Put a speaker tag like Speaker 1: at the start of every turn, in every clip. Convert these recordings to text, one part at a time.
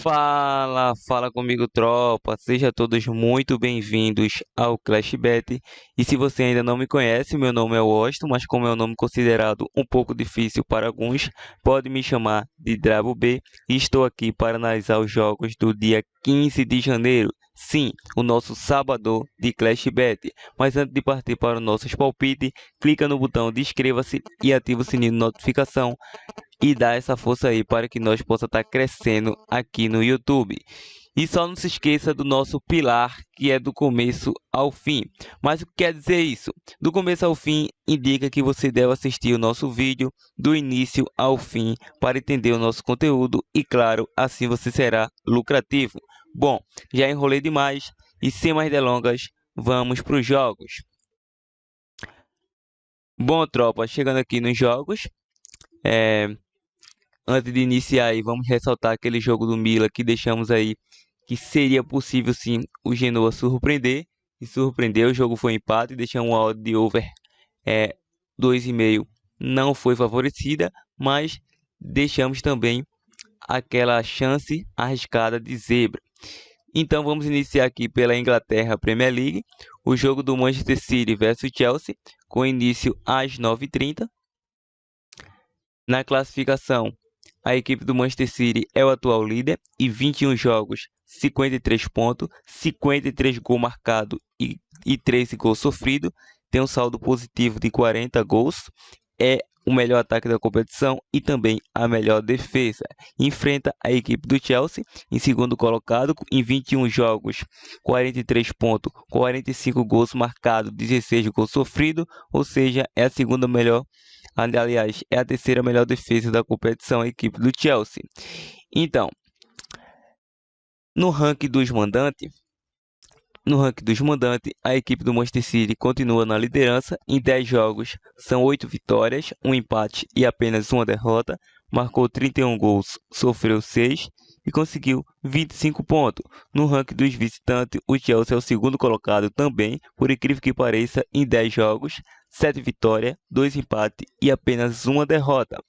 Speaker 1: Fala comigo, tropa. Sejam todos muito bem-vindos ao Clash Bet. E se você ainda não me conhece, meu nome é Washington, mas como é um nome considerado um pouco difícil para alguns, pode me chamar de Drabo B. E estou aqui para analisar os jogos do dia 15 de janeiro. Sim, o nosso sábado de Clash Bet. Mas antes de partir para os nossos palpites, clica no botão de inscreva-se e ativa o sininho de notificação e dar essa força aí para que nós possa estar crescendo aqui no YouTube. E só não se esqueça do nosso pilar, que é do começo ao fim. Mas o que quer dizer isso? Do começo ao fim indica que você deve assistir o nosso vídeo do início ao fim para entender o nosso conteúdo e, claro, assim você será lucrativo. Bom, já enrolei demais e sem mais delongas, vamos para os jogos. Bom, tropa, chegando aqui nos jogos, antes de iniciar aí, vamos ressaltar aquele jogo do Milan que deixamos aí, que seria possível sim o Genoa surpreender. E surpreendeu, o jogo foi empate e deixamos uma odd de over 2,5. Não foi favorecida, mas deixamos também aquela chance arriscada de zebra. Então vamos iniciar aqui pela Inglaterra Premier League, o jogo do Manchester City versus Chelsea, com início às 9h30. Na classificação, a equipe do Manchester City é o atual líder e 21 jogos, 53 pontos, 53 gols marcados e 13 gols sofridos. Tem um saldo positivo de 40 gols. É o melhor ataque da competição e também a melhor defesa. Enfrenta a equipe do Chelsea em segundo colocado em 21 jogos, 43 pontos, 45 gols marcados, 16 gols sofridos, ou seja, é a segunda melhor. Aliás, é a terceira melhor defesa da competição, a equipe do Chelsea. Então, no ranking dos mandantes, a equipe do Manchester City continua na liderança. Em 10 jogos, são 8 vitórias, 1 empate e apenas uma derrota. Marcou 31 gols, sofreu 6 e conseguiu 25 pontos. No ranking dos visitantes, o Chelsea é o segundo colocado também, por incrível que pareça, em 10 jogos, 7 vitórias, 2 empates e apenas uma derrota.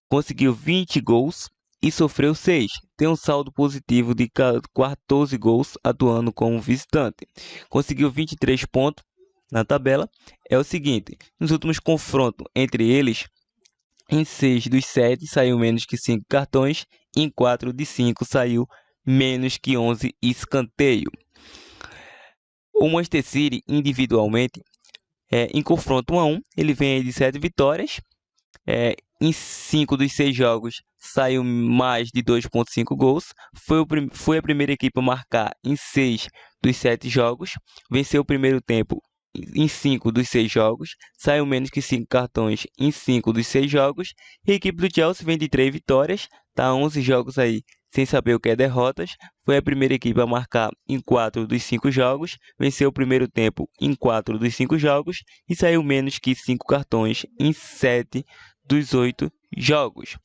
Speaker 1: Conseguiu 20 gols e sofreu 6. Tem um saldo positivo de 14 gols atuando como visitante. Conseguiu 23 pontos na tabela. É o seguinte, nos últimos confrontos entre eles, em 6 dos 7 saiu menos que 5 cartões, em 4 de 5 saiu menos que 11 escanteio. O Manchester City, individualmente, em confronto 1 a 1, ele vem aí de 7 vitórias. Em 5 dos 6 jogos saiu mais de 2,5 gols. Foi a primeira equipe a marcar em 6 dos 7 jogos. Venceu o primeiro tempo em 5 dos 6 jogos. Saiu menos que 5 cartões em 5 dos 6 jogos. E a equipe do Chelsea vem de 3 vitórias. Tá 11 jogos aí sem saber o que é derrotas. Foi a primeira equipe a marcar em 4 dos 5 jogos. Venceu o primeiro tempo em 4 dos 5 jogos. E saiu menos que 5 cartões em 7 dos 8 jogos.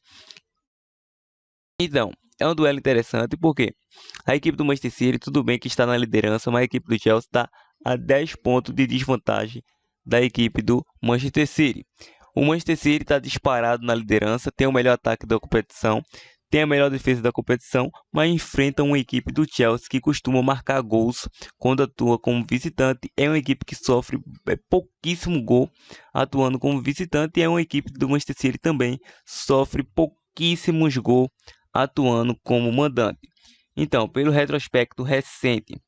Speaker 1: Então, é um duelo interessante porque a equipe do Manchester City, tudo bem que está na liderança, mas a equipe do Chelsea está a 10 pontos de desvantagem da equipe do Manchester City. O Manchester City está disparado na liderança, tem o melhor ataque da competição, tem a melhor defesa da competição, mas enfrenta uma equipe do Chelsea que costuma marcar gols quando atua como visitante. É uma equipe que sofre pouquíssimo gol atuando como visitante e é uma equipe do Manchester City também sofre pouquíssimos gols atuando como mandante. Então, pelo retrospecto recente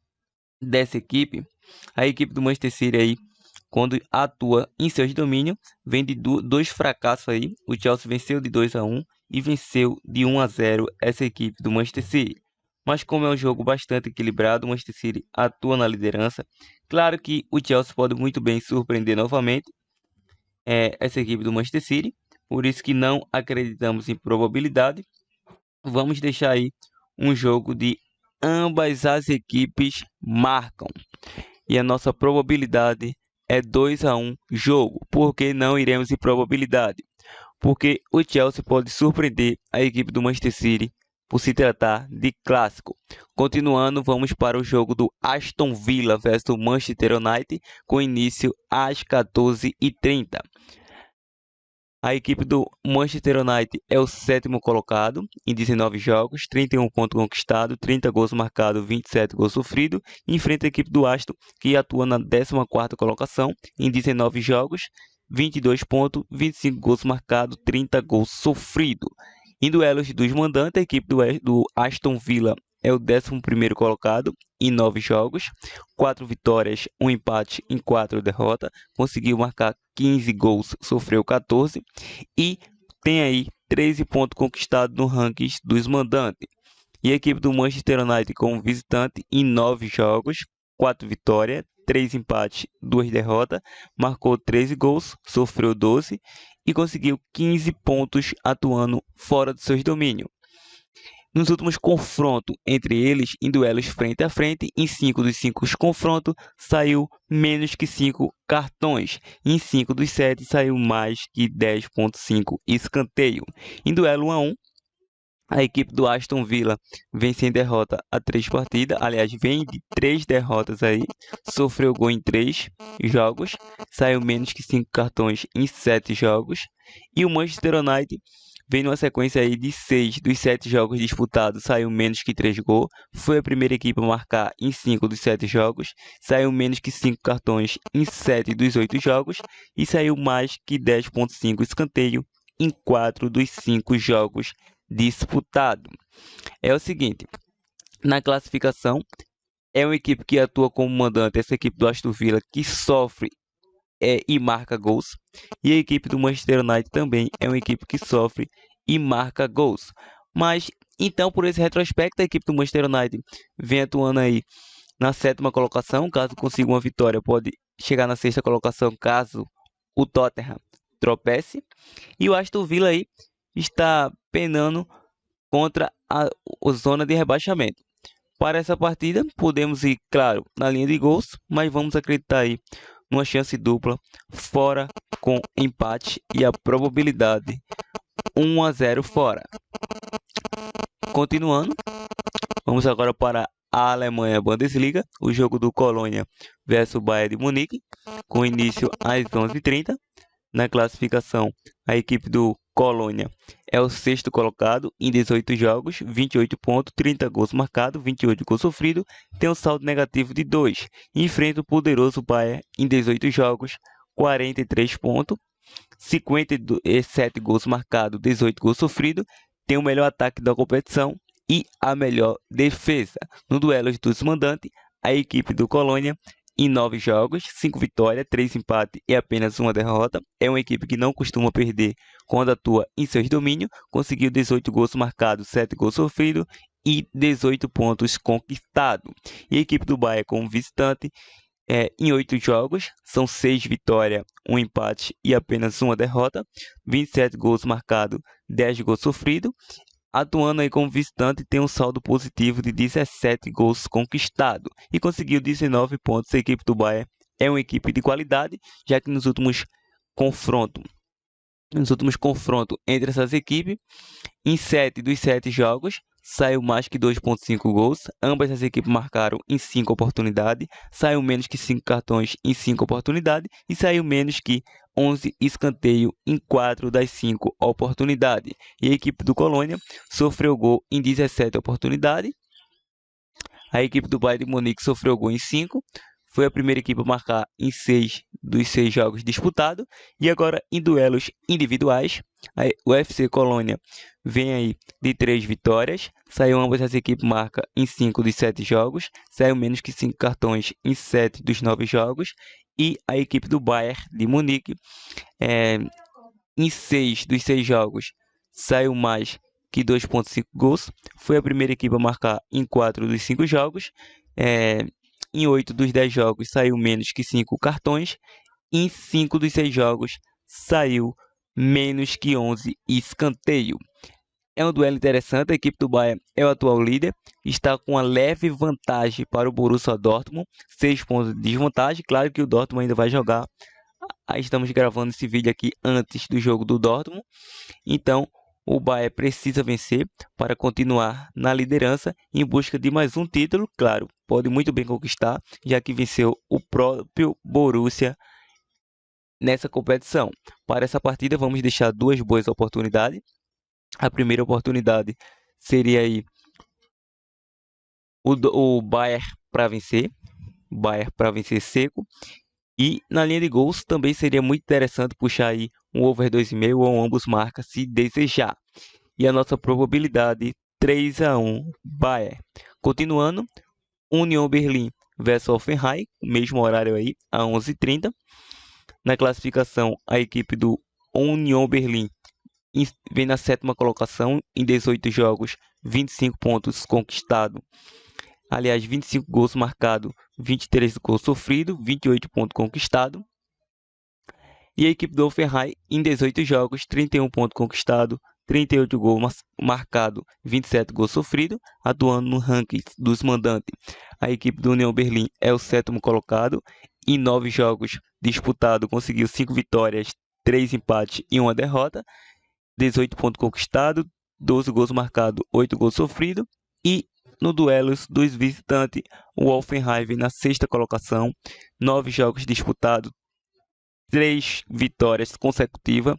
Speaker 1: dessa equipe, a equipe do Manchester City aí, quando atua em seus domínios, vem de dois fracassos aí. O Chelsea venceu de 2 a 1 e venceu de 1 a 0 essa equipe do Manchester City. Mas como é um jogo bastante equilibrado, o Manchester City atua na liderança. Claro que o Chelsea pode muito bem surpreender novamente essa equipe do Manchester City. Por isso que não acreditamos em probabilidade. Vamos deixar aí um jogo de ambas as equipes marcam. E a nossa probabilidade é 2 a 1 jogo. Por que não iremos em probabilidade? Porque o Chelsea pode surpreender a equipe do Manchester City por se tratar de clássico. Continuando, vamos para o jogo do Aston Villa versus Manchester United, com início às 14h30. A equipe do Manchester United é o sétimo colocado em 19 jogos, 31 pontos conquistados, 30 gols marcados, 27 gols sofridos. Enfrenta a equipe do Aston, que atua na 14ª colocação em 19 jogos, 22 pontos, 25 gols marcados, 30 gols sofridos. Em duelos dos mandantes, a equipe do Aston Villa é o 11º colocado em 9 jogos, 4 vitórias, 1 empate em 4 derrotas, conseguiu marcar 15 gols, sofreu 14 e tem aí 13 pontos conquistados no ranking dos mandantes. E a equipe do Manchester United como visitante em 9 jogos, 4 vitórias, 3 empates, 2 derrotas, marcou 13 gols, sofreu 12 e conseguiu 15 pontos atuando fora de seus domínios. Nos últimos confrontos entre eles, em duelos frente a frente, em 5 dos 5 confrontos, saiu menos que 5 cartões. Em 5 dos 7, saiu mais que 10,5 escanteio. Em duelo 1 a 1, a equipe do Aston Villa vem sem derrota há 3 partidas. Aliás, vem de 3 derrotas aí. Sofreu gol em 3 jogos. Saiu menos que 5 cartões em 7 jogos. E o Manchester United vem numa sequência aí de 6 dos 7 jogos disputados, saiu menos que 3 gols. Foi a primeira equipe a marcar em 5 dos 7 jogos. Saiu menos que 5 cartões em 7 dos 8 jogos. E saiu mais que 10,5 escanteio em 4 dos 5 jogos disputados. É o seguinte, na classificação, é uma equipe que atua como mandante, essa equipe do Aston Villa, que sofre e marca gols. E a equipe do Manchester United também é uma equipe que sofre e marca gols. Mas, então, por esse retrospecto, a equipe do Manchester United vem atuando aí na 7ª colocação. Caso consiga uma vitória, pode chegar na 6ª colocação, caso o Tottenham tropece. E o Aston Villa aí está penando contra a zona de rebaixamento. Para essa partida, podemos ir, claro, na linha de gols, mas vamos acreditar aí numa chance dupla, fora com empate e a probabilidade 1 a 0 fora. Continuando, vamos agora para a Alemanha Bundesliga, o jogo do Colônia versus Bayern de Munique, com início às 11h30. Na classificação, a equipe do Colônia é o 6º colocado em 18 jogos, 28 pontos, 30 gols marcados, 28 gols sofridos, tem um saldo negativo de 2. Enfrenta o poderoso Bayern em 18 jogos, 43 pontos, 57 gols marcados, 18 gols sofridos, tem o melhor ataque da competição e a melhor defesa. No duelo dos mandantes, a equipe do Colônia em 9 jogos, 5 vitórias, 3 empates e apenas 1 derrota. É uma equipe que não costuma perder quando atua em seus domínios. Conseguiu 18 gols marcados, 7 gols sofridos e 18 pontos conquistados. E a equipe do Bayern como visitante em 8 jogos, são 6 vitórias, 1 empate e apenas 1 derrota. 27 gols marcados, 10 gols sofridos. Atuando aí como visitante, tem um saldo positivo de 17 gols conquistados e conseguiu 19 pontos. A equipe do Bayern é uma equipe de qualidade, já que nos últimos confrontos entre essas equipes, em 7 dos 7 jogos, saiu mais que 2,5 gols. Ambas as equipes marcaram em 5 oportunidades, saiu menos que 5 cartões em 5 oportunidades e saiu menos que 11 escanteio em 4 das 5 oportunidades. E a equipe do Colônia sofreu gol em 17 oportunidades. A equipe do Bayern de Munique sofreu gol em 5. Foi a primeira equipe a marcar em 6 dos 6 jogos disputados. E agora, em duelos individuais, o FC Colônia vem aí de 3 vitórias. Saiu ambas as equipes marca em 5 dos 7 jogos. Saiu menos que 5 cartões em 7 dos 9 jogos. E a equipe do Bayern de Munique, em 6 dos 6 jogos, saiu mais que 2,5 gols. Foi a primeira equipe a marcar em 4 dos 5 jogos. Em 8 dos 10 jogos, saiu menos que 5 cartões. Em 5 dos 6 jogos, saiu menos que 11 escanteio. É um duelo interessante. A equipe do Bayern é o atual líder, está com uma leve vantagem para o Borussia Dortmund, 6 pontos de desvantagem. Claro que o Dortmund ainda vai jogar. Estamos gravando esse vídeo aqui antes do jogo do Dortmund, então o Bayern precisa vencer para continuar na liderança em busca de mais um título. Claro, pode muito bem conquistar, já que venceu o próprio Borussia nessa competição. Para essa partida, vamos deixar duas boas oportunidades. A primeira oportunidade seria aí o Bayern para vencer. Bayern para vencer seco. E na linha de gols também seria muito interessante puxar aí um over 2,5 ou ambos marcas se desejar. E a nossa probabilidade 3-1 Bayern. Continuando, Union Berlim versus Hoffenheim, mesmo horário aí, a 11h30. Na classificação, a equipe do Union Berlim vem na 7ª colocação em 18 jogos, 25 pontos conquistados. Aliás, 25 gols marcados, 23 gols sofridos, 28 pontos conquistados. E a equipe do Hoffenheim, em 18 jogos, 31 pontos conquistados, 38 gols marcados, 27 gols sofridos, atuando no ranking dos mandantes. A equipe do União Berlim é o 7º colocado. Em 9 jogos disputados, conseguiu 5 vitórias, 3 empates e 1 derrota. 18 pontos conquistados, 12 gols marcados, 8 gols sofridos. E no duelo dos visitantes, o Hoffenheim vem na 6ª colocação, 9 jogos disputados, 3 vitórias consecutivas,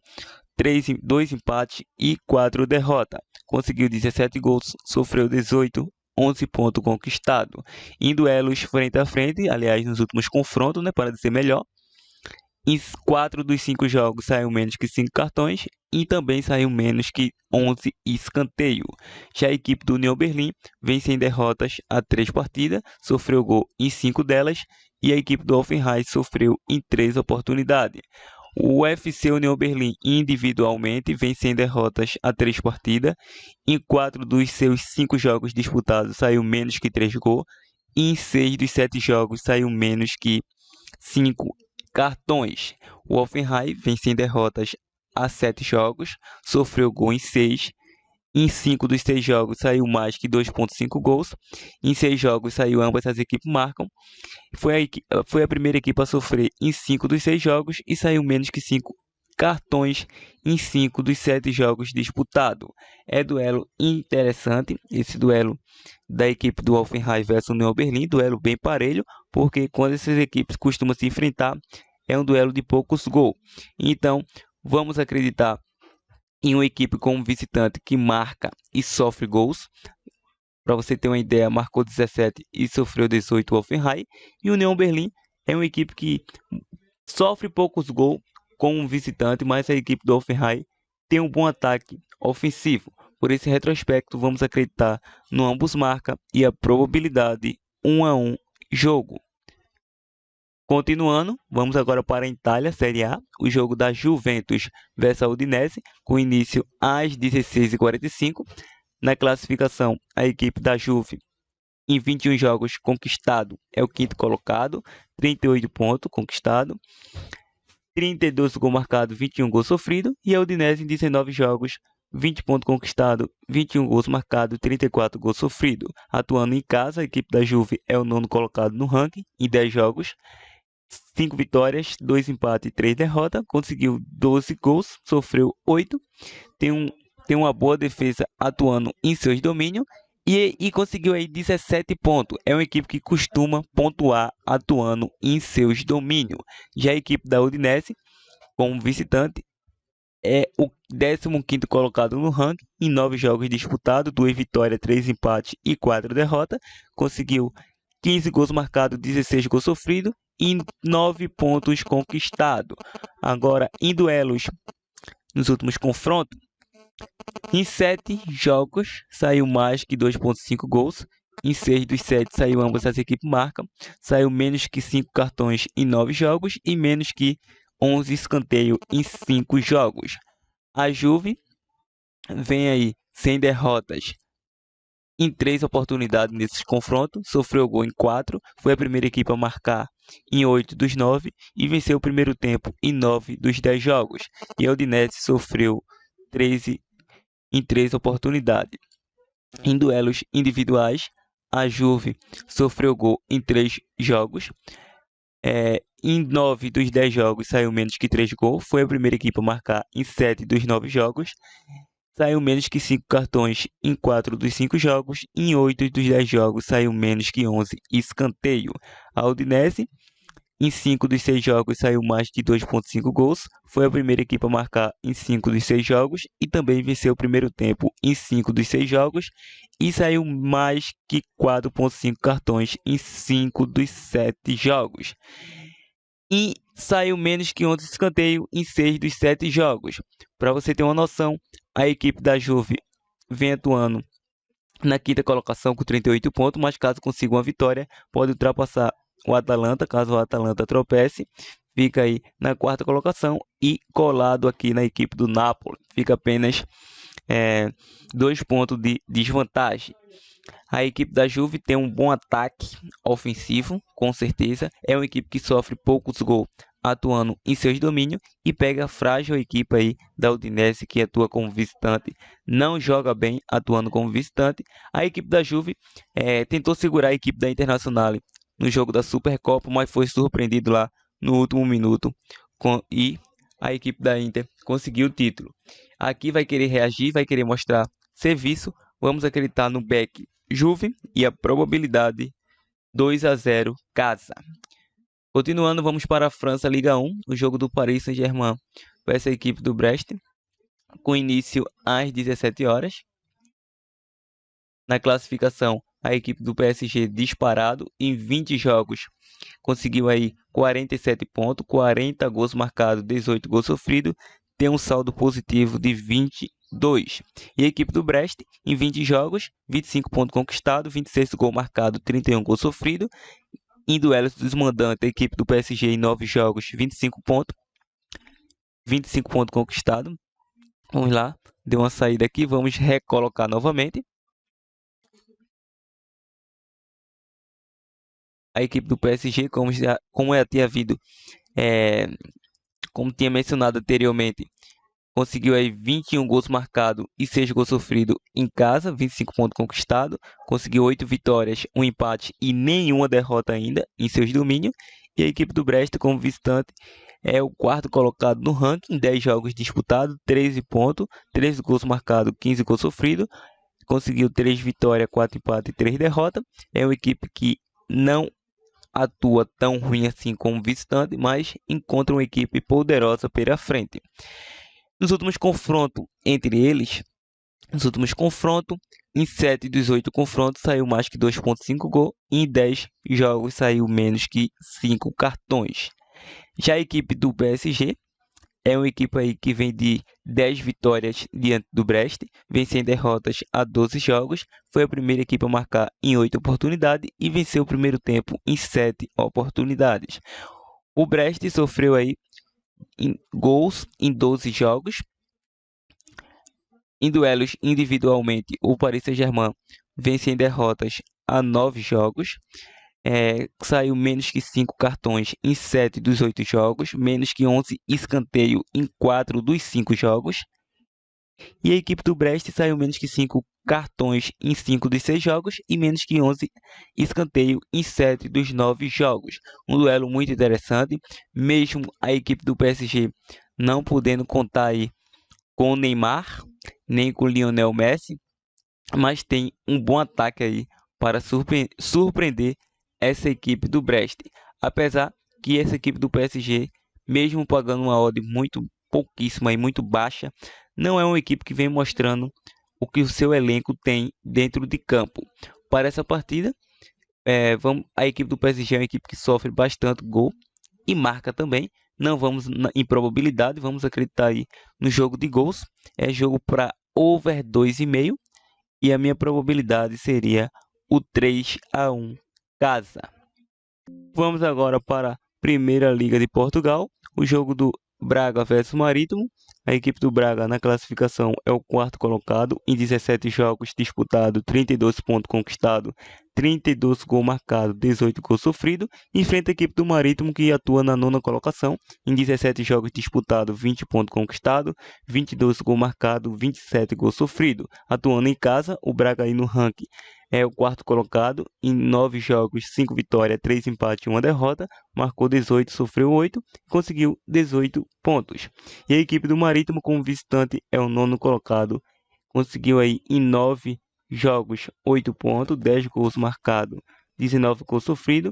Speaker 1: 2 empates e 4 derrotas. Conseguiu 17 gols, sofreu 18, 11 pontos conquistados. Em duelos frente a frente, aliás, nos últimos confrontos, para dizer melhor, em 4 dos 5 jogos saiu menos que 5 cartões e também saiu menos que 11 escanteio. Já a equipe do União Berlim vem sem derrotas a 3 partidas, sofreu gol em 5 delas e a equipe do Hoffenheim sofreu em 3 oportunidades. O UFC União Berlim individualmente vem sem derrotas a 3 partidas. Em 4 dos seus 5 jogos disputados saiu menos que 3 gols. E em 6 dos 7 jogos saiu menos que 5 cartões. O Hoffenheim vem sem derrotas a 7 jogos, sofreu gol em 6. Em 5 dos 6 jogos saiu mais que 2,5 gols. Em 6 jogos saiu ambas as equipes marcam. Foi a primeira equipe a sofrer em 5 dos 6 jogos e saiu menos que 5 cartões em 5 dos 7 jogos disputados. É duelo interessante, esse duelo da equipe do Hoffenheim versus o União Berlim, duelo bem parelho, porque quando essas equipes costumam se enfrentar, é um duelo de poucos gols. Então, vamos acreditar em uma equipe como visitante que marca e sofre gols. Para você ter uma ideia, marcou 17 e sofreu 18 o Hoffenheim. E o União Berlim é uma equipe que sofre poucos gols como visitante, mas a equipe do Hoffenheim tem um bom ataque ofensivo. Por esse retrospecto, vamos acreditar no ambos marca e a probabilidade 1-1 jogo. Continuando, vamos agora para a Itália, Série A, o jogo da Juventus versus a Udinese, com início às 16h45. Na classificação, a equipe da Juve, em 21 jogos conquistado, é o 5º colocado, 38 pontos conquistado, 32 gols marcados, 21 gols sofridos, e a Udinese em 19 jogos, 20 pontos conquistados, 21 gols marcados, 34 gols sofridos. Atuando em casa, a equipe da Juve é o 9º colocado no ranking, em 10 jogos, 5 vitórias, 2 empates e 3 derrotas, conseguiu 12 gols, sofreu 8, tem uma boa defesa atuando em seus domínios e conseguiu aí 17 pontos. É uma equipe que costuma pontuar atuando em seus domínios. Já a equipe da Udinese, como visitante, é o 15º colocado no ranking, em 9 jogos disputados, 2 vitórias, 3 empates e 4 derrotas. Conseguiu 15 gols marcados, 16 gols sofridos e 9 pontos conquistados. Agora, em duelos, nos últimos confrontos, em 7 jogos saiu mais que 2,5 gols. Em 6 dos 7 saiu ambas as equipes marcam. Saiu menos que 5 cartões em 9 jogos e menos que 11 escanteios em 5 jogos. A Juve vem aí sem derrotas em 3 oportunidades nesses confrontos, sofreu gol em 4, foi a primeira equipe a marcar em 8 dos 9 e venceu o primeiro tempo em 9 dos 10 jogos. E a Udinese sofreu 13 em 3 oportunidades. Em duelos individuais, a Juve sofreu gol em 3 jogos. Em 9 dos 10 jogos saiu menos que 3 gols. Foi a primeira equipe a marcar em 7 dos 9 jogos. Saiu menos que 5 cartões em 4 dos 5 jogos. Em 8 dos 10 jogos saiu menos que 11 escanteio. A Udinese Em 5 dos 6 jogos saiu mais de 2,5 gols. Foi a primeira equipe a marcar em 5 dos 6 jogos e também venceu o primeiro tempo em 5 dos 6 jogos e saiu mais que 4,5 cartões em 5 dos 7 jogos. E saiu menos que 11 escanteio em 6 dos 7 jogos. Para você ter uma noção, a equipe da Juve vem atuando na quinta colocação com 38 pontos, mas caso consiga uma vitória, pode ultrapassar o Atalanta, caso o Atalanta tropece, fica aí na quarta colocação e colado aqui na equipe do Napoli, fica apenas 2 pontos de desvantagem. A equipe da Juve tem um bom ataque ofensivo, com certeza. É uma equipe que sofre poucos gols atuando em seus domínios e pega a frágil equipe aí da Udinese que atua como visitante. Não joga bem atuando como visitante. A equipe da Juve tentou segurar a equipe da Internazionale no jogo da Supercopa, mas foi surpreendido lá no último minuto e a equipe da Inter conseguiu o título. Aqui vai querer reagir, vai querer mostrar serviço. Vamos acreditar no back Juve e a probabilidade 2-0 casa. Continuando, vamos para a França, Liga 1, o jogo do Paris Saint-Germain versus a equipe do Brest, com início às 17 horas. Na classificação, a equipe do PSG disparado em 20 jogos, conseguiu aí 47 pontos, 40 gols marcados, 18 gols sofridos, tem um saldo positivo de 22. E a equipe do Brest, em 20 jogos, 25 pontos conquistados, 26 gols marcados, 31 gols sofridos. Em duelos dos mandantes, a equipe do PSG em 9 jogos, 25 pontos conquistados. Vamos lá, deu uma saída aqui, vamos recolocar novamente. A equipe do PSG, como tinha mencionado anteriormente, conseguiu aí 21 gols marcados e 6 gols sofridos em casa, 25 pontos conquistados. Conseguiu 8 vitórias, um empate e nenhuma derrota ainda em seus domínios. E a equipe do Brest, como visitante, é o quarto colocado no ranking, 10 jogos disputados, 13 pontos, 13 gols marcados, 15 gols sofridos. Conseguiu 3 vitórias, 4 empates e 3 derrotas. É uma equipe que não atua tão ruim assim como visitante, mas encontra uma equipe poderosa pela frente. Nos últimos confrontos entre eles, em 7 dos 8 confrontos saiu mais que 2,5 gols e em 10 jogos saiu menos que 5 cartões. Já a equipe do PSG é uma equipe aí que vem de 10 vitórias diante do Brest, vem sem derrotas a 12 jogos, foi a primeira equipe a marcar em 8 oportunidades e venceu o primeiro tempo em 7 oportunidades. O Brest sofreu aí gols em 12 jogos. Em duelos individualmente, o Paris Saint-Germain vence em derrotas a 9 jogos. Saiu menos que 5 cartões em 7 dos 8 jogos, menos que 11 escanteio em 4 dos 5 jogos. E a equipe do Brest saiu menos que 5 cartões em 5 dos 6 jogos e menos que 11 escanteio em 7 dos 9 jogos. Um duelo muito interessante, mesmo a equipe do PSG não podendo contar aí com o Neymar, nem com o Lionel Messi, mas tem um bom ataque aí para surpreender essa equipe do Brest. Apesar que essa equipe do PSG, mesmo pagando uma odd muito pouquíssima e muito baixa, não é uma equipe que vem mostrando o que o seu elenco tem dentro de campo. Para essa partida, a equipe do PSG é uma equipe que sofre bastante gol e marca também. Não vamos em probabilidade, vamos acreditar aí no jogo de gols. É jogo para over 2,5 e a minha probabilidade seria o 3-1 casa. Vamos agora para a Primeira Liga de Portugal, o jogo do Braga versus Marítimo. A equipe do Braga na classificação é o quarto colocado, em 17 jogos disputados, 32 pontos conquistados, 32 gols marcados, 18 gols sofridos. Enfrenta a equipe do Marítimo que atua na nona colocação, em 17 jogos disputados, 20 pontos conquistados, 22 gols marcados, 27 gols sofridos. Atuando em casa, o Braga aí no ranking é o quarto colocado, em 9 jogos, 5 vitórias, 3 empates e 1 derrota, marcou 18, sofreu 8, conseguiu 18 pontos. E a equipe do Marítimo, como visitante, é o nono colocado, conseguiu aí em 9 jogos, 8 pontos, 10 gols marcados, 19 gols sofridos,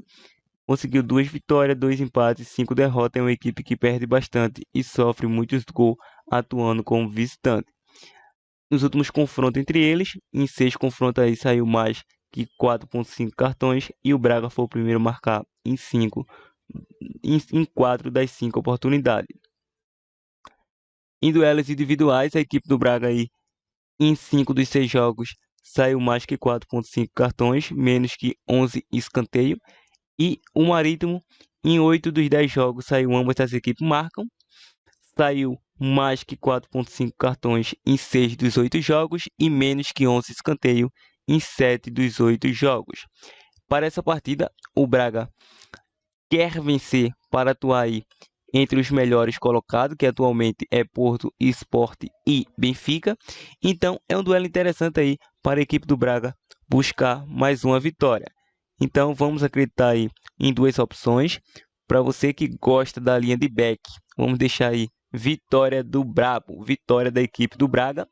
Speaker 1: conseguiu 2 vitórias, 2 empates, 5 derrotas. É uma equipe que perde bastante e sofre muitos gols atuando como visitante. Nos últimos confrontos entre eles, em 6 confrontos aí saiu mais que 4,5 cartões e o Braga foi o primeiro a marcar em 4 das 5 oportunidades. Em duelos individuais, a equipe do Braga aí em 5 dos 6 jogos saiu mais que 4,5 cartões, menos que 11 escanteios. E o Marítimo, em 8 dos 10 jogos, saiu ambas as equipes marcam. Saiu mais que 4,5 cartões em 6 dos 8 jogos e menos que 11 escanteios em 7 dos 8 jogos. Para essa partida, o Braga quer vencer para atuar aí entre os melhores colocados, que atualmente é Porto, Sport e Benfica. Então, é um duelo interessante aí para a equipe do Braga buscar mais uma vitória. Então, vamos acreditar aí em duas opções. Para você que gosta da linha de back, vamos deixar aí vitória do Brabo, vitória da equipe do Braga.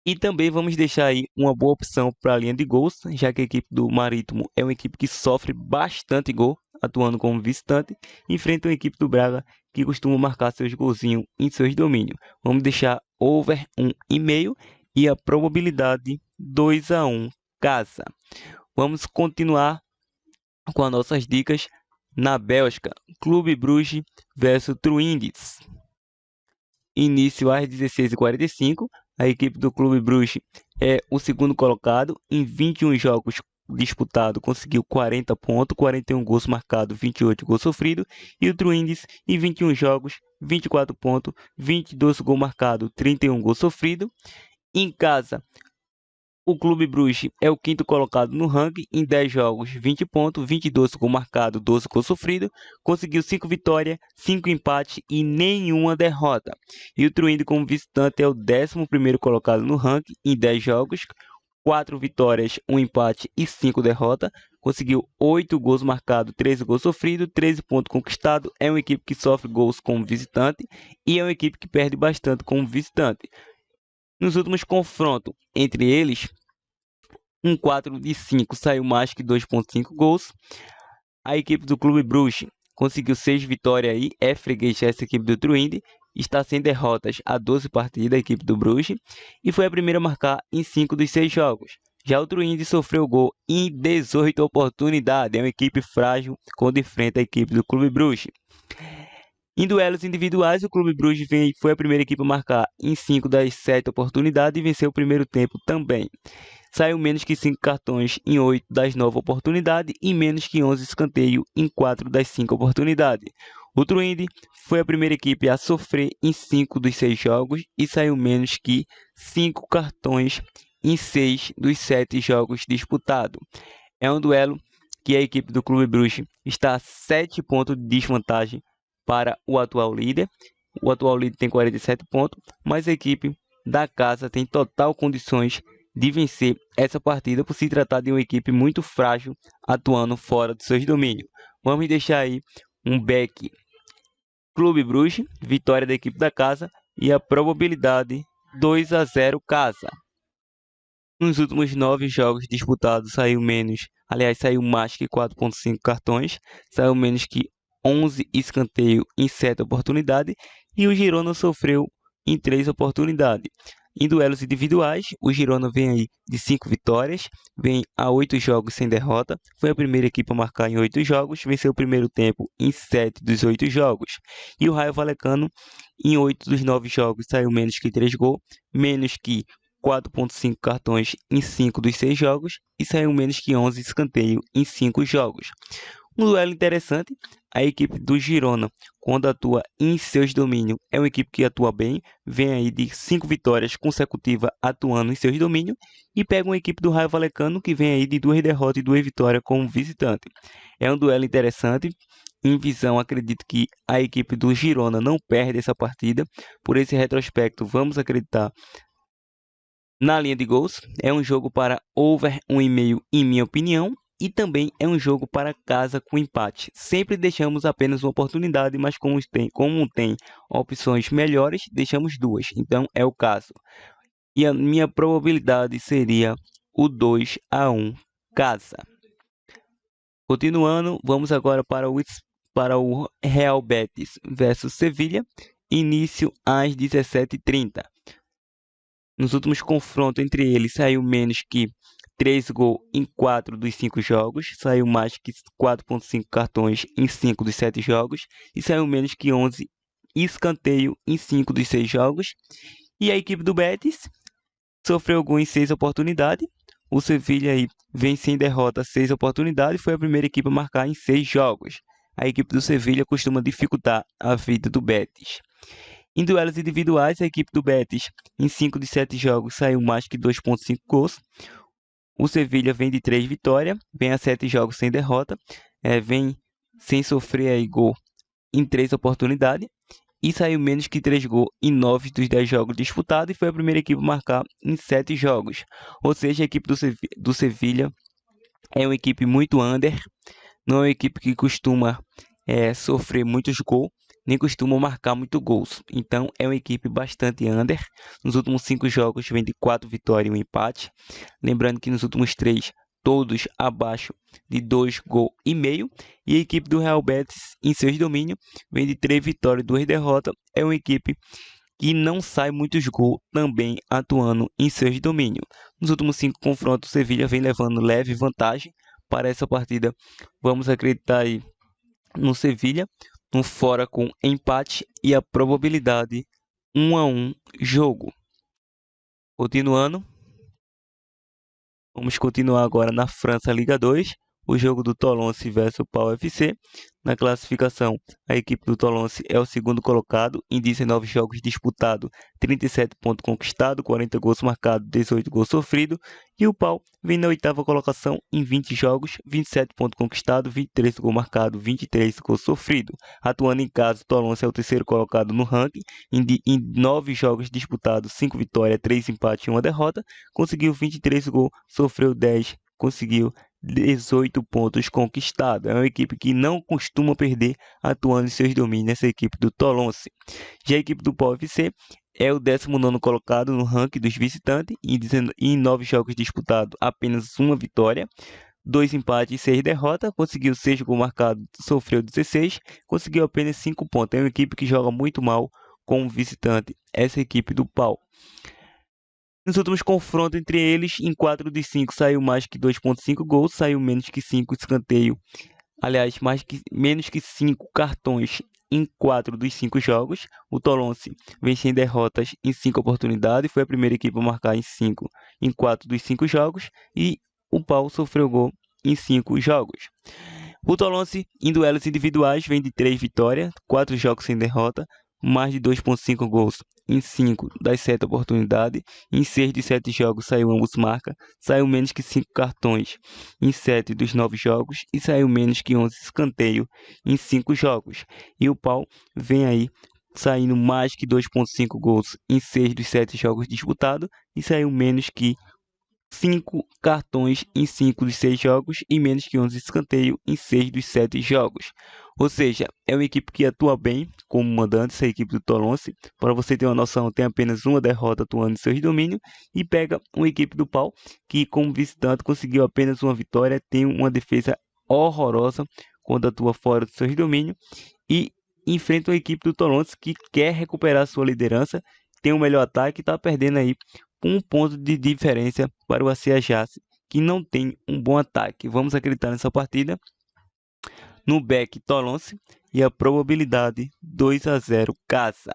Speaker 1: E também vamos deixar aí uma boa opção para a linha de gols, já que a equipe do Marítimo é uma equipe que sofre bastante gol, atuando como visitante, enfrenta uma equipe do Braga que costuma marcar seus golzinhos em seus domínios. Vamos deixar over 1,5 e a probabilidade 2-1 casa. Vamos continuar com as nossas dicas na Bélgica. Clube Brugge versus Truindes. Início às 16h45. A equipe do Clube Brugge é o segundo colocado. Em 21 jogos disputados, conseguiu 40 pontos, 41 gols marcados, 28 gols sofridos. E o Truindes, em 21 jogos, 24 pontos, 22 gols marcados, 31 gols sofridos. Em casa, o Clube Brugge é o quinto colocado no ranking, em 10 jogos, 20 pontos, 22 gols marcados, 12 gols sofridos, conseguiu 5 vitórias, 5 empates e nenhuma derrota. E o Truinde, como visitante, é o 11º colocado no ranking, em 10 jogos, 4 vitórias, 1 empate e 5 derrotas, conseguiu 8 gols marcados, 13 gols sofridos, 13 pontos conquistados. É uma equipe que sofre gols como visitante e é uma equipe que perde bastante como visitante. Nos últimos confrontos entre eles, um 4 de 5 saiu mais que 2,5 gols. A equipe do Clube Brugge conseguiu 6 vitórias aí, é freguês essa equipe do Truinde, está sem derrotas há 12 partidas, a equipe do Brugge, e foi a primeira a marcar em 5 dos 6 jogos. Já o Truinde sofreu gol em 18 oportunidades, é uma equipe frágil quando enfrenta a equipe do Clube Brugge. Em duelos individuais, o Clube Brugge foi a primeira equipe a marcar em 5 das 7 oportunidades e venceu o primeiro tempo também. Saiu menos que 5 cartões em 8 das 9 oportunidades e menos que 11 escanteios em 4 das 5 oportunidades. O Truinde foi a primeira equipe a sofrer em 5 dos 6 jogos e saiu menos que 5 cartões em 6 dos 7 jogos disputados. É um duelo que a equipe do Clube Brugge está a 7 pontos de desvantagem para o atual líder. O atual líder tem 47 pontos, mas a equipe da casa tem total condições de vencer essa partida por se tratar de uma equipe muito frágil atuando fora de seus domínios. Vamos deixar aí um back Clube Brugge, vitória da equipe da casa e a probabilidade 2-0 casa. Nos últimos 9 jogos disputados saiu mais que 4,5 cartões, saiu menos que 11 escanteios em 7 oportunidades e o Girona sofreu em 3 oportunidades. Em duelos individuais, o Girona vem aí de 5 vitórias, vem a 8 jogos sem derrota, foi a primeira equipe a marcar em 8 jogos, venceu o primeiro tempo em 7 dos 8 jogos. E o Raio Vallecano, em 8 dos 9 jogos, saiu menos que 3 gols, menos que 4,5 cartões em 5 dos 6 jogos e saiu menos que 11 escanteios em 5 jogos. Um duelo interessante, a equipe do Girona, quando atua em seus domínios, é uma equipe que atua bem, vem aí de 5 vitórias consecutivas atuando em seus domínios, e pega uma equipe do Raio Vallecano que vem aí de 2 derrotas e 2 vitórias como visitante. É um duelo interessante, em visão acredito que a equipe do Girona não perde essa partida, por esse retrospecto vamos acreditar na linha de gols. É um jogo para over 1,5 em minha opinião. E também é um jogo para casa com empate. Sempre deixamos apenas uma oportunidade, mas como tem opções melhores, deixamos duas. Então é o caso. E a minha probabilidade seria o 2-1 casa. Continuando, vamos agora para o Real Betis versus Sevilha, início às 17h30. Nos últimos confrontos entre eles, saiu menos que 3 gols em 4 dos 5 jogos, saiu mais que 4,5 cartões em 5 dos 7 jogos e saiu menos que 11 escanteio em 5 dos 6 jogos. E a equipe do Betis sofreu gol em 6 oportunidades. O Sevilha aí vem sem derrota 6 oportunidades, foi a primeira equipe a marcar em 6 jogos. A equipe do Sevilha costuma dificultar a vida do Betis. Em duelos individuais, a equipe do Betis, em 5 de 7 jogos, saiu mais que 2,5 gols. O Sevilha vem de 3 vitórias, vem a 7 jogos sem derrota, vem sem sofrer aí gol em 3 oportunidades e saiu menos que 3 gols em 9 dos 10 jogos disputados e foi a primeira equipe a marcar em 7 jogos. Ou seja, a equipe do Sevilha é uma equipe muito under, não é uma equipe que costuma sofrer muitos gols, nem costuma marcar muito gols. Então é uma equipe bastante under. Nos últimos 5 jogos vem de 4 vitórias e um empate. Lembrando que nos últimos 3, todos abaixo de 2,5 gols. E a equipe do Real Betis, em seus domínios, vem de 3 vitórias e 2 derrotas. É uma equipe que não sai muitos gols, também atuando em seus domínios. Nos últimos 5 confrontos, o Sevilha vem levando leve vantagem para essa partida. Vamos acreditar aí no Sevilha, no fora com empate e a probabilidade 1-1 jogo. Continuando, vamos continuar agora na França Liga 2, o jogo do Tolonce versus o Pau FC. Na classificação, a equipe do Tolonce é o segundo colocado, em 19 jogos disputados, 37 pontos conquistados, 40 gols marcados, 18 gols sofridos. E o Pau vem na oitava colocação, em 20 jogos, 27 pontos conquistados, 23 gols marcados, 23 gols sofridos. Atuando em casa, o Tolonce é o terceiro colocado no ranking, em 9 jogos disputados, 5 vitórias, 3 empates e 1 derrota. Conseguiu 23 gols, sofreu 10, conseguiu 18 pontos conquistados. É uma equipe que não costuma perder atuando em seus domínios, essa equipe do Tolonce. Já a equipe do Pau FC é o 19º colocado no ranking dos visitantes, em 9 jogos disputados, apenas uma vitória, 2 empates e 6 derrotas, conseguiu 6 gols marcados, sofreu 16, conseguiu apenas 5 pontos. É uma equipe que joga muito mal como visitante, essa equipe do Pau. Nos últimos confrontos entre eles, em 4 de 5 saiu mais que 2,5 gols, saiu menos que 5 escanteio. Aliás, menos que 5 cartões em 4 dos 5 jogos. O Tolonce vem sem derrotas em 5 oportunidades, foi a primeira equipe a marcar em 4 dos 5 jogos. E o Pau sofreu gol em 5 jogos. O Tolonce, em duelos individuais, vem de 3 vitórias, 4 jogos sem derrota, mais de 2,5 gols em 5 das 7 oportunidades. Em 6 de 7 jogos saiu ambos marca, saiu menos que 5 cartões em 7 dos 9 jogos e saiu menos que 11 escanteio em 5 jogos. E o Pau vem aí saindo mais que 2,5 gols em 6 dos 7 jogos disputados e saiu menos que 5 cartões em 5 dos 6 jogos e menos que 11 escanteio em 6 dos 7 jogos. Ou seja, é uma equipe que atua bem como mandante, essa equipe do Tolonce. Para você ter uma noção, tem apenas uma derrota atuando em seus domínios e pega uma equipe do Pau que, como visitante, conseguiu apenas uma vitória, tem uma defesa horrorosa quando atua fora dos seus domínios e enfrenta uma equipe do Tolonce que quer recuperar sua liderança, tem o melhor ataque e está perdendo aí um ponto de diferença para o AC Ajax, que não tem um bom ataque. Vamos acreditar nessa partida no back Tolonce e a probabilidade 2-0 casa.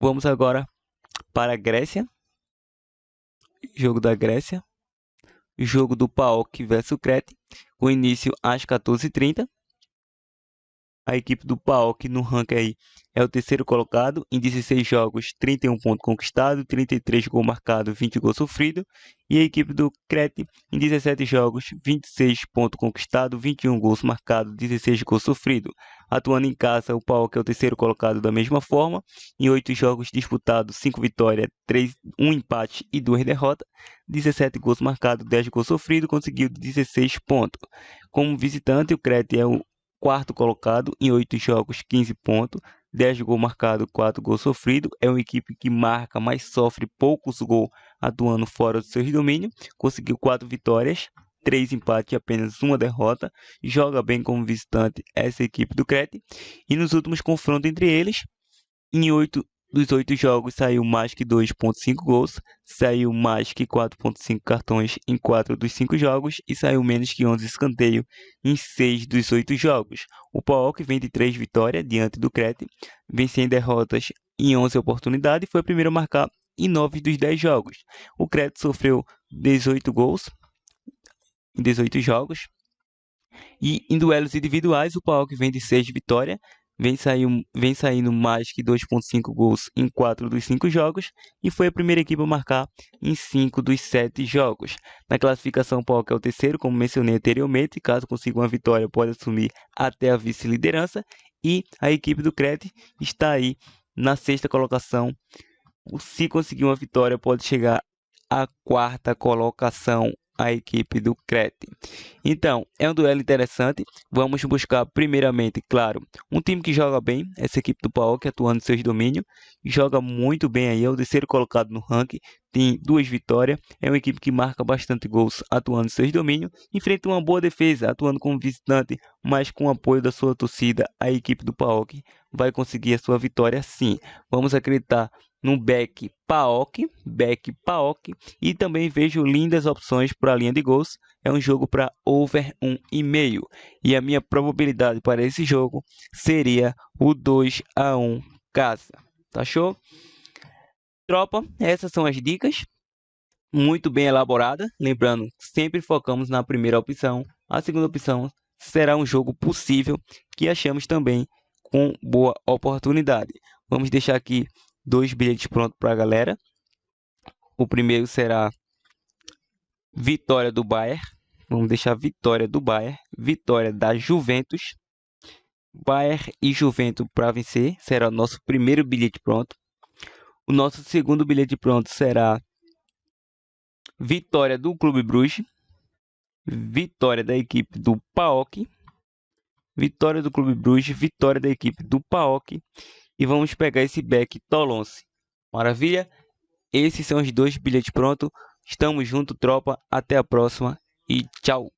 Speaker 1: Vamos agora para a Grécia. Jogo da Grécia. Jogo do PAOK versus Crete, com início às 14h30. A equipe do PAOK no ranking aí é o terceiro colocado, em 16 jogos, 31 pontos conquistados, 33 gols marcados, 20 gols sofridos. E a equipe do Crete, em 17 jogos, 26 pontos conquistados, 21 gols marcados, 16 gols sofridos. Atuando em casa, o PAOK é o terceiro colocado da mesma forma, em 8 jogos disputados, 5 vitórias, 1 empate e 2 derrotas, 17 gols marcados, 10 gols sofridos, conseguiu 16 pontos. Como visitante, o Crete é o quarto colocado em 8 jogos, 15 pontos, 10 gols marcados, 4 gols sofridos. É uma equipe que marca, mas sofre poucos gols atuando fora do seu domínio. Conseguiu 4 vitórias, 3 empates e apenas uma derrota. Joga bem como visitante essa equipe do Crete. E nos últimos confrontos entre eles, em 8 dos 8 jogos saiu mais que 2,5 gols, saiu mais que 4,5 cartões em 4 dos 5 jogos e saiu menos que 11 escanteios em 6 dos 8 jogos. O PAOK vem de 3 vitórias diante do Crete, vem sem derrotas em 11 oportunidades e foi o primeiro a marcar em 9 dos 10 jogos. O Crete sofreu 18 gols em 18 jogos. E em duelos individuais, o PAOK vem de 6 vitórias, vem saindo mais que 2,5 gols em 4 dos 5 jogos e foi a primeira equipe a marcar em 5 dos 7 jogos. Na classificação, o PAOK é o terceiro, como mencionei anteriormente, caso consiga uma vitória pode assumir até a vice-liderança, e a equipe do Crete está aí na sexta colocação. Se conseguir uma vitória pode chegar à quarta colocação a equipe do Crete. Então, é um duelo interessante. Vamos buscar primeiramente, claro, um time que joga bem, essa equipe do PAOK atuando em seus domínios, joga muito bem aí, é o terceiro colocado no ranking, tem 2 vitórias, é uma equipe que marca bastante gols atuando em seus domínios, enfrenta uma boa defesa, atuando como visitante, mas com o apoio da sua torcida, a equipe do PAOK vai conseguir a sua vitória sim. Vamos acreditar no back PAOK, e também vejo lindas opções para a linha de gols. É um jogo para over 1,5 e a minha probabilidade para esse jogo seria o 2-1 casa. Tá show? Tropa, essas são as dicas, muito bem elaborada. Lembrando, sempre focamos na primeira opção. A segunda opção será um jogo possível que achamos também com boa oportunidade. Vamos deixar aqui 2 bilhetes prontos para a galera. O primeiro será vitória do Bayern. Vamos deixar vitória do Bayern, vitória da Juventus. Bayern e Juventus para vencer será o nosso primeiro bilhete pronto. O nosso segundo bilhete pronto será vitória do Clube Bruges, vitória da equipe do PAOK, vitória do Clube Bruges, vitória da equipe do PAOK. E vamos pegar esse back Tolonse. Maravilha? Esses são os 2 bilhetes prontos. Estamos juntos, tropa. Até a próxima e tchau.